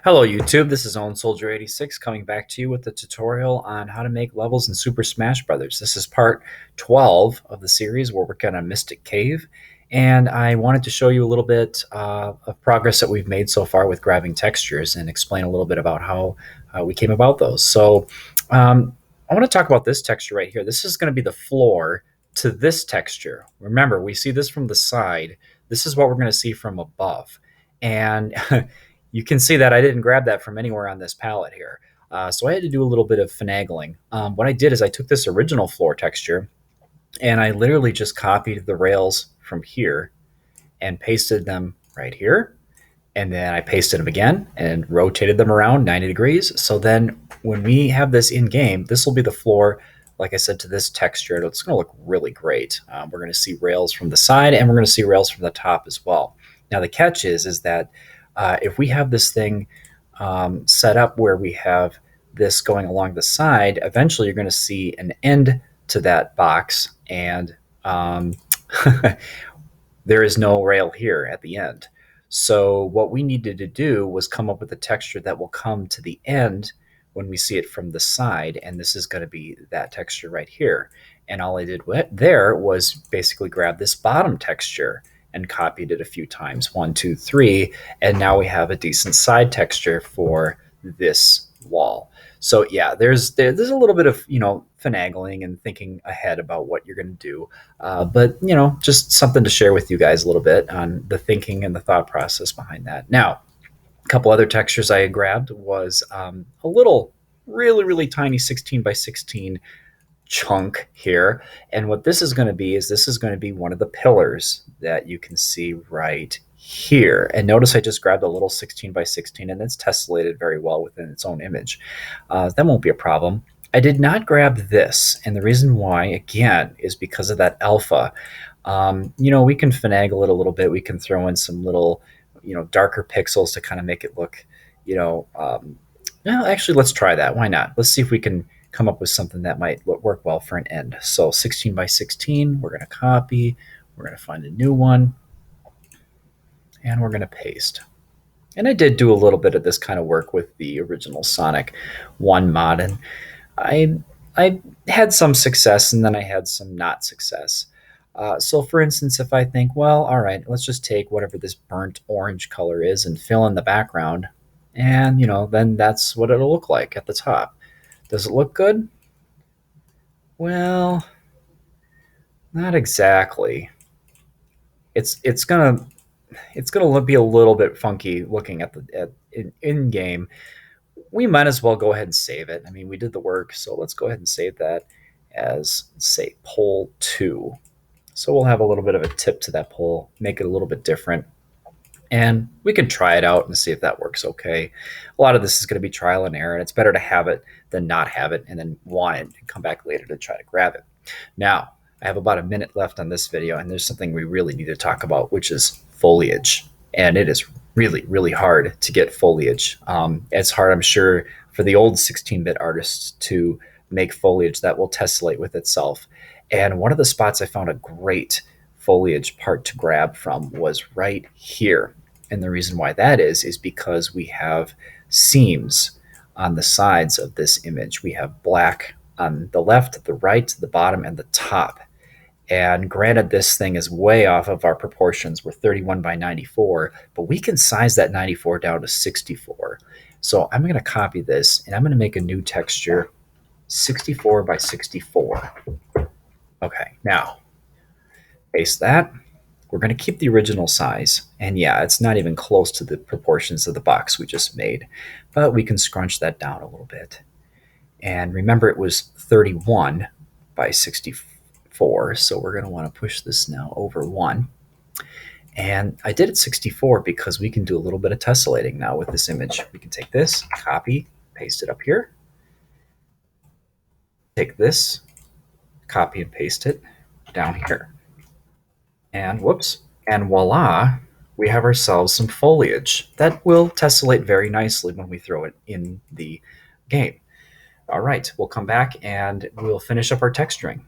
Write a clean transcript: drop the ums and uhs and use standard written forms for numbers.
Hello YouTube, this is Owen Soldier 86 coming back to you with a tutorial on how to make levels in Super Smash Bros. This is part 12 of the series. We're working on Mystic Cave, and I wanted to show you a little bit of progress that we've made so far with grabbing textures and explain a little bit about how we came about those. So I want to talk about this texture right here. This is going to be the floor to this texture. Remember, we see this from the side. This is what we're going to see from above. And you can see that I didn't grab that from anywhere on this palette here. So I had to do a little bit of finagling. What I did is I took this original floor texture and I literally just copied the rails from here and pasted them right here. And then I pasted them again and rotated them around 90 degrees. So then when we have this in game, this will be the floor, like I said, to this texture. It's going to look really great. We're going to see rails from the side and we're going to see rails from the top as well. Now the catch is that if we have this thing set up where we have this going along the side, eventually you're going to see an end to that box, and there is no rail here at the end. So what we needed to do was come up with a texture that will come to the end when we see it from the side, and this is going to be that texture right here. And all I did there was basically grab this bottom texture and copied it a few times, 1, 2, 3, and now we have a decent side texture for this wall. So yeah, there's a little bit of finagling and thinking ahead about what you're going to do, but just something to share with you guys a little bit on the thinking and the thought process behind that. Now, a couple other textures I grabbed was a little really tiny 16 by 16 chunk here, and what this is going to be is this is going to be one of the pillars that you can see right here. And notice I just grabbed a little 16 by 16 and it's tessellated very well within its own image. That won't be a problem. I did not grab this, and the reason why, again, is because of that alpha. We can finagle it a little bit. We can throw in some little darker pixels to kind of make it look actually, let's try that. Why not? Let's see if we can come up with something that might work well for an end. So 16 by 16, we're going to copy, we're going to find a new one, and we're going to paste. And I did do a little bit of this kind of work with the original Sonic 1 mod, and I had some success and then I had some not success. So for instance, if I think, well, all right, let's just take whatever this burnt orange color is and fill in the background, and then that's what it'll look like at the top. Does it look good? Well, not exactly. It's gonna be a little bit funky looking at in game. We might as well go ahead and save it. I mean, we did the work, so let's go ahead and save that as, say, poll 2. So we'll have a little bit of a tip to that poll, make it a little bit different. And we can try it out and see if that works okay. A lot of this is going to be trial and error, and it's better to have it than not have it and then want it and come back later to try to grab it. Now, I have about a minute left on this video, and there's something we really need to talk about, which is foliage. And it is really hard to get foliage. It's hard, I'm sure, for the old 16-bit artists to make foliage that will tessellate with itself. And one of the spots I found a great foliage part to grab from was right here. And the reason why that is because we have seams on the sides of this image. We have black on the left, the right, the bottom, and the top. And granted, this thing is way off of our proportions. We're 31 by 94, but we can size that 94 down to 64. So I'm going to copy this and I'm going to make a new texture, 64 by 64. Okay, now paste that. We're going to keep the original size, and yeah, it's not even close to the proportions of the box we just made, but we can scrunch that down a little bit. And remember, it was 31 by 64, so we're going to want to push this now over 1. And I did it 64 because we can do a little bit of tessellating now with this image. We can take this, copy, paste it up here. Take this, copy and paste it down here. And whoops, and voila, we have ourselves some foliage that will tessellate very nicely when we throw it in the game. All right, we'll come back and we'll finish up our texturing.